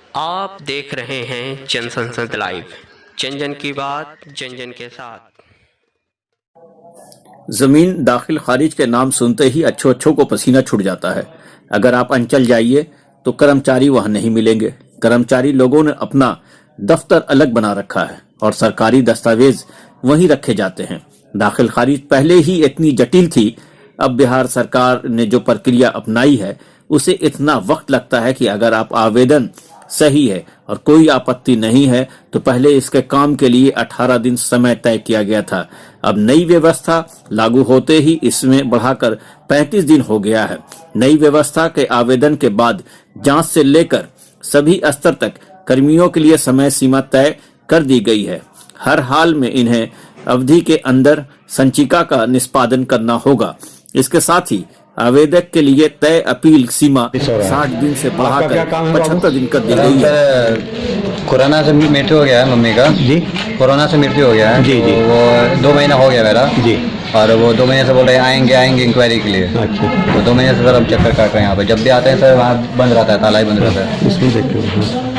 आप देख रहे हैं जन संसद लाइव, जन जन की बात जन जन के साथ। जमीन दाखिल खारिज के नाम सुनते ही अच्छों को पसीना छूट जाता है। अगर आप अंचल जाइए तो कर्मचारी वहां नहीं मिलेंगे। कर्मचारी लोगों ने अपना दफ्तर अलग बना रखा है और सरकारी दस्तावेज वहीं रखे जाते हैं। दाखिल खारिज पहले ही इतनी जटिल थी, अब बिहार सरकार ने जो प्रक्रिया अपनाई है उसे इतना वक्त लगता है कि अगर आप आवेदन सही है और कोई आपत्ति नहीं है तो पहले इसके काम के लिए 18 दिन समय तय किया गया था। अब नई व्यवस्था लागू होते ही इसमें बढ़ाकर 35 दिन हो गया है। नई व्यवस्था के आवेदन के बाद जांच से लेकर सभी स्तर तक कर्मियों के लिए समय सीमा तय कर दी गई है। हर हाल में इन्हें अवधि के अंदर संचिका का निष्पादन करना होगा। इसके साथ ही आवेदक के लिए तय अपील सीमा 60 दिन से बढ़ाकर 75 दिन कर दी गई है। कोरोना से मृत्यु हो गया है मम्मी का जी। कोरोना से मृत्यु हो गया है जी जी। वो 2 महीना हो गया मेरा जी। और वो 2 महीने से बोल रहे हैं आएंगे इंक्वायरी के लिए। अच्छा। तो 2 महीने से सर हम चक्कर काट रहे हैं यहाँ पे। जब भी आते हैं सर वहाँ बंद रहता है, ताला ही बंद रहता है। इसमें देखिए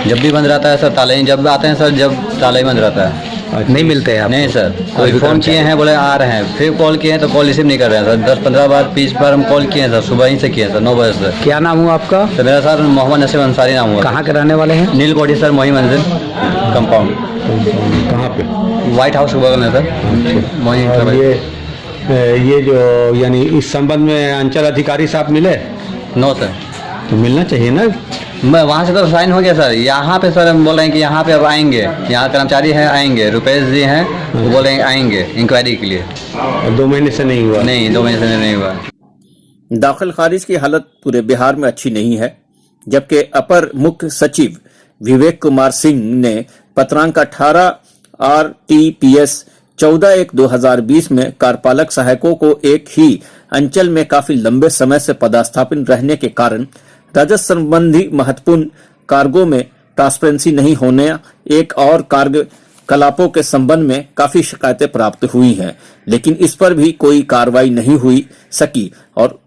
जब भी बंद रहता है सर ताला ही, जब आते हैं सर जब ताला ही बंद रहता है। अच्छा। नहीं मिलते हैं? नहीं सर, कोई फ़ोन किए हैं बोले आ रहे हैं, फिर कॉल किए हैं तो कॉल रिसीव नहीं कर रहे हैं सर। 10-15 बार 20 बार हम कॉल किए हैं सर, सुबह ही से किए हैं सर 9 बजे से। क्या नाम हुआ आपका? सर मेरा सर मोहम्मद नसीम अंसारी नाम हुआ। कहाँ के रहने वाले हैं? नील कोठी सर, मोही मंजिल कंपाउंड। कहाँ पे? व्हाइट हाउस के बगल में सर मोही। ये जो यानी इस संबंध में अंचल अधिकारी साहब मिले? No sir. तो मिलना चाहिए ना। मैं वहाँ से तो साइन हो गया सर। यहाँ पे सर हम बोल रहे हैं कि यहाँ पे अब आएंगे, यहाँ कर्मचारी हैं आएंगे, रुपेश जी हैं वो बोल रहे हैं आएंगे इंक्वायरी के लिए। 2 महीने से नहीं हुआ? नहीं, 2 महीने से नहीं हुआ। दाखिल खारिज की हालत पूरे बिहार में अच्छी नहीं है, जबकि अपर मुख्य सचिव विवेक कुमार सिंह ने पत्रांक 18 RTPS 14/1/2020 में कार्यपालक सहायकों को एक ही अंचल में काफी लंबे समय से पदस्थापित रहने के कारण राजस्व संबंधी महत्वपूर्ण कार्यों में ट्रांसपेरेंसी नहीं होने, एक और कार्यकलापों के संबंध में काफी शिकायतें प्राप्त हुई हैं, लेकिन इस पर भी कोई कार्रवाई नहीं हुई सकी। और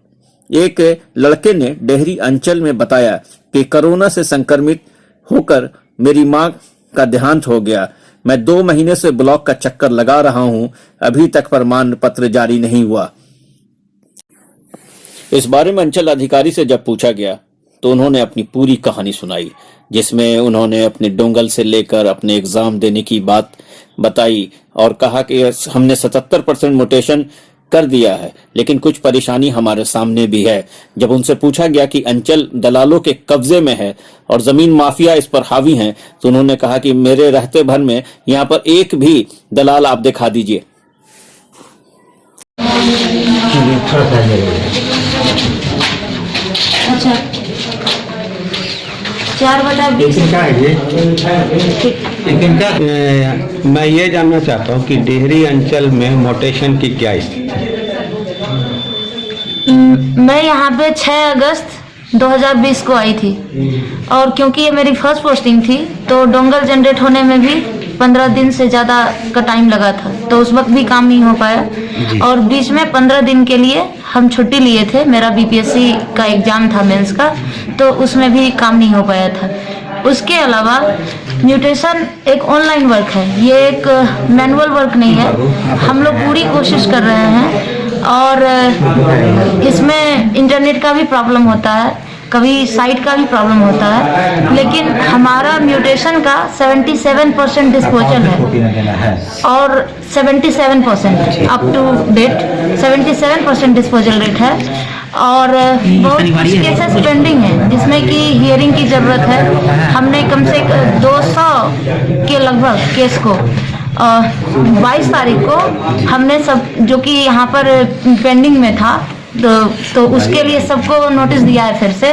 एक लड़के ने डेहरी अंचल में बताया कि कोरोना से संक्रमित होकर मेरी मां का देहांत हो गया। मैं 2 महीने से ब्लॉक का चक्कर लगा रहा हूं, अभी तक प्रमाण पत्र जारी नहीं हुआ। इस बारे में अंचल अधिकारी से जब पूछा गया तो उन्होंने अपनी पूरी कहानी सुनाई, जिसमें उन्होंने अपने डोंगल से लेकर अपने एग्जाम देने की बात बताई और कहा कि हमने 77% म्यूटेशन कर दिया है, लेकिन कुछ परेशानी हमारे सामने भी है। जब उनसे पूछा गया कि अंचल दलालों के कब्जे में है और जमीन माफिया इस पर हावी हैं, तो उन्होंने कहा कि मेरे रहते भर में यहाँ पर एक भी दलाल आप दिखा दीजिए। अच्छा 4/20 क्या है ये? मैं ये जानना चाहता हूँ कि डेहरी अंचल में म्यूटेशन की क्या स्थिति है? मैं यहाँ पे 6 अगस्त 2020 को आई थी और क्योंकि ये मेरी फर्स्ट पोस्टिंग थी तो डोंगल जनरेट होने में भी 15 दिन से ज़्यादा का टाइम लगा था, तो उस वक्त भी काम नहीं हो पाया। और बीच में 15 दिन के लिए हम छुट्टी लिए थे, मेरा BPSC का एग्ज़ाम था मेंस का, तो उसमें भी काम नहीं हो पाया था। उसके अलावा म्यूटेशन एक ऑनलाइन वर्क है, ये एक मैनुअल वर्क नहीं है। हम लोग पूरी कोशिश कर रहे हैं और इसमें इंटरनेट का भी प्रॉब्लम होता है, कभी साइट का भी प्रॉब्लम होता है, लेकिन हमारा म्यूटेशन का 77% डिस्पोजल है और 77% up to date 77% disposal rate है। और बहुत कुछ केसेस पेंडिंग है जिसमें कि हियरिंग की ज़रूरत है। हमने कम से कम 200 के लगभग केस को 22 तारीख को हमने सब जो कि यहाँ पर पेंडिंग में था तो उसके लिए सबको नोटिस दिया है फिर से,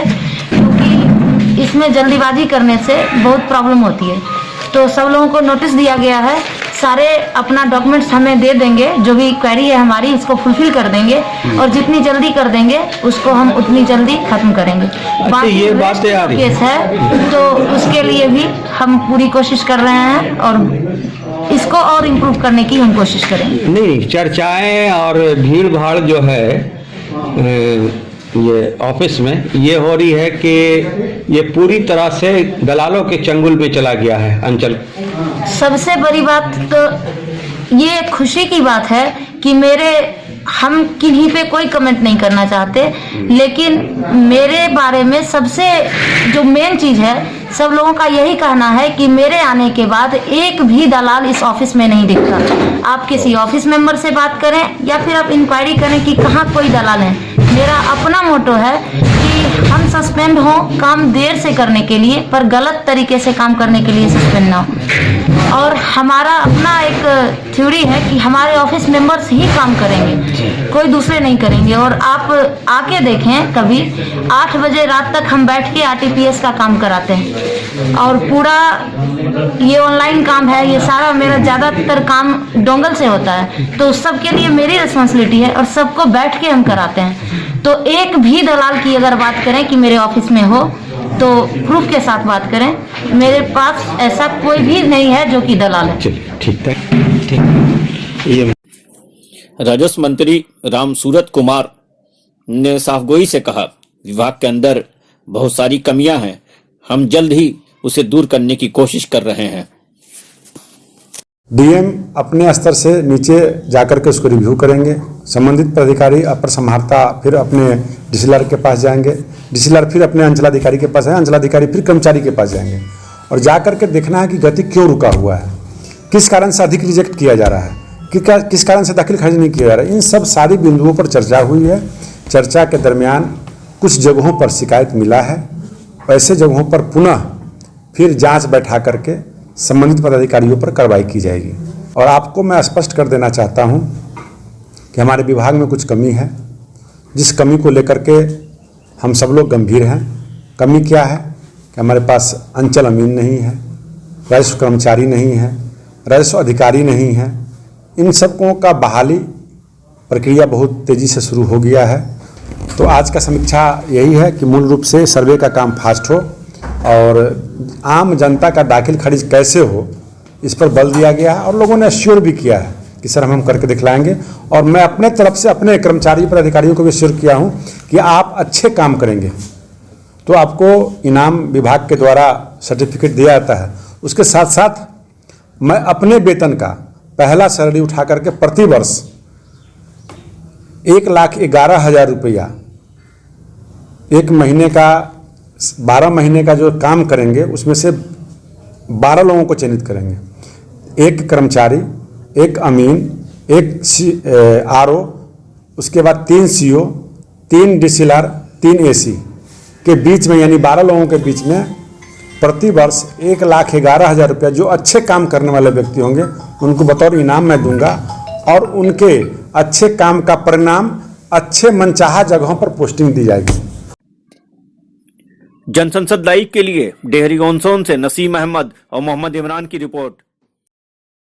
क्योंकि इसमें जल्दीबाजी करने से बहुत प्रॉब्लम होती है। तो सब लोगों को नोटिस दिया गया है, सारे अपना डॉक्यूमेंट्स हमें दे देंगे, जो भी क्वेरी है हमारी उसको फुलफिल कर देंगे और जितनी जल्दी कर देंगे उसको हम उतनी जल्दी खत्म करेंगे। ये बात केस है तो उसके लिए भी हम पूरी कोशिश कर रहे हैं और इसको और इम्प्रूव करने की हम कोशिश करेंगे। नहीं, चर्चाएं और भीड़ भाड़ जो है ये ऑफिस में ये हो रही है कि ये पूरी तरह से दलालों के चंगुल में चला गया है अंचल। सबसे बड़ी बात तो ये खुशी की बात है कि हम किन्हीं पे कोई कमेंट नहीं करना चाहते, लेकिन मेरे बारे में सबसे जो मेन चीज है, सब लोगों का यही कहना है कि मेरे आने के बाद एक भी दलाल इस ऑफिस में नहीं दिखता। आप किसी ऑफिस मेंबर से बात करें या फिर आप इंक्वायरी करें कि कहाँ कोई दलाल है। मेरा अपना मोटो है कि हम सस्पेंड हो काम देर से करने के लिए, पर गलत तरीके से काम करने के लिए सस्पेंड ना हो। और हमारा अपना एक थ्योरी है कि हमारे ऑफिस मेंबर्स ही काम करेंगे, कोई दूसरे नहीं करेंगे। और आप आके देखें कभी 8 बजे रात तक हम बैठ के आरटीपीएस का काम कराते हैं, और पूरा ये ऑनलाइन काम है, ये सारा मेरा ज़्यादातर काम डोंगल से होता है, तो सबके लिए मेरी रिस्पॉन्सिबिलिटी है और सबको बैठ के हम कराते हैं। तो एक भी दलाल की अगर बात करें कि मेरे ऑफिस में हो तो प्रूफ के साथ बात करें। मेरे पास ऐसा कोई भी नहीं है जो कि दलाल है। चलिए ठीक है, ठीक। ये राजस्व मंत्री राम सूरत कुमार ने साफगोई से कहा, विभाग के अंदर बहुत सारी कमियां हैं, हम जल्द ही उसे दूर करने की कोशिश कर रहे हैं। डीएम अपने स्तर से नीचे जाकर के उसको रिव्यू करेंगे, संबंधित प्राधिकारी अपर संभारता फिर अपने डीसीएलआर के पास जाएंगे, डीसीएलआर फिर अपने अंचलाधिकारी के पास है, अंचलाधिकारी फिर कर्मचारी के पास जाएंगे, और जाकर के देखना है कि गति क्यों रुका हुआ है, किस कारण से अधिक रिजेक्ट किया जा रहा है, किस कारण से दाखिल खारिज नहीं किया जा रहा है। इन सब सारी बिंदुओं पर चर्चा हुई है। चर्चा के दरमियान कुछ जगहों पर शिकायत मिला है, ऐसे जगहों पर पुनः फिर जांच बैठा करके संबंधित पदाधिकारियों पर कार्रवाई की जाएगी। और आपको मैं स्पष्ट कर देना चाहता हूं कि हमारे विभाग में कुछ कमी है, जिस कमी को लेकर के हम सब लोग गंभीर हैं। कमी क्या है कि हमारे पास अंचल अमीन नहीं है, राजस्व कर्मचारी नहीं है, राजस्व अधिकारी नहीं है। इन सबकों का बहाली प्रक्रिया बहुत तेज़ी से शुरू हो गया है। तो आज का समीक्षा यही है कि मूल रूप से सर्वे का काम फास्ट हो और आम जनता का दाखिल खारिज कैसे हो, इस पर बल दिया गया है और लोगों ने एश्योर भी किया है कि सर हम करके दिखलाएंगे। और मैं अपने तरफ से अपने कर्मचारी पर अधिकारियों को भी एश्योर किया हूं कि आप अच्छे काम करेंगे तो आपको इनाम विभाग के द्वारा सर्टिफिकेट दिया जाता है। उसके साथ साथ मैं अपने वेतन का पहला सैलरी उठा करके प्रति वर्ष 1,11,000 रुपया एक महीने का 12 महीने का जो काम करेंगे उसमें से 12 लोगों को चयनित करेंगे, एक कर्मचारी, एक अमीन, एक आरओ, उसके बाद 3 सीओ, 3 डीसीएलआर, 3 एसी के बीच में, यानी 12 लोगों के बीच में प्रति वर्ष 1,11,000 रुपया जो अच्छे काम करने वाले व्यक्ति होंगे उनको बतौर इनाम मैं दूंगा। और उनके अच्छे काम का परिणाम अच्छे मनचाहा जगहों पर पोस्टिंग दी जाएगी। जनसंसद लाइव के लिए डेहरी ऑन सोन से नसीम अहमद और मोहम्मद इमरान की रिपोर्ट।